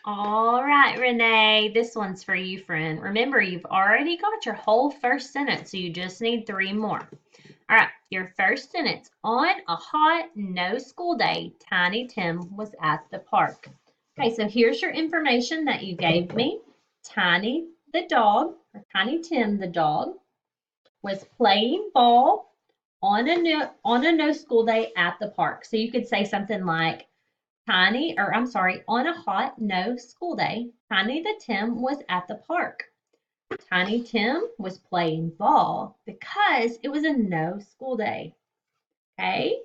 All right, Renee, this one's for you, friend. Remember, you've already got your whole first sentence, so you just need three more. All right, your first sentence. On a hot, no school day, Tiny Tim was at the park. Okay, so here's your information that you gave me. Tiny the dog, or Tiny Tim the dog, was playing ball on a no school day at the park. So you could say something like on a hot no school day, Tiny the Tim was at the park. Tiny Tim was playing ball because it was a no school day. Okay?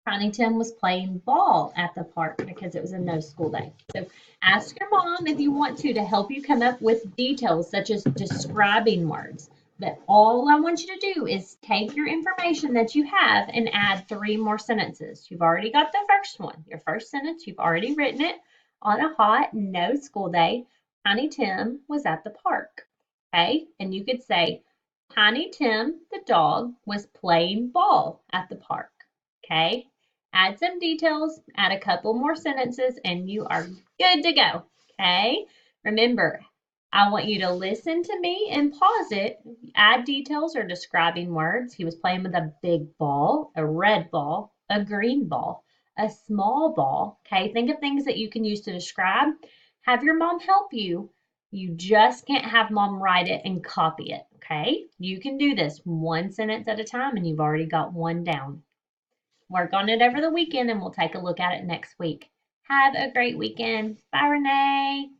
Tiny Tim was playing ball at the park because it was a no school day. So ask your mom if you want to help you come up with details such as describing words. But all I want you to do is take your information that you have and add three more sentences. You've already got the first one. Your first sentence, you've already written it. On a hot, no school day, Tiny Tim was at the park. Okay? And you could say, Tiny Tim, the dog, was playing ball at the park. Okay? Add some details, add a couple more sentences, and you are good to go. Okay? Remember, I want you to listen to me and pause it. Add details or describing words. He was playing with a big ball, a red ball, a green ball, a small ball. Okay? Think of things that you can use to describe. Have your mom help you. You just can't have mom write it and copy it. Okay? You can do this one sentence at a time, and you've already got one down. Work on it over the weekend and we'll take a look at it next week. Have a great weekend. Bye, Renee.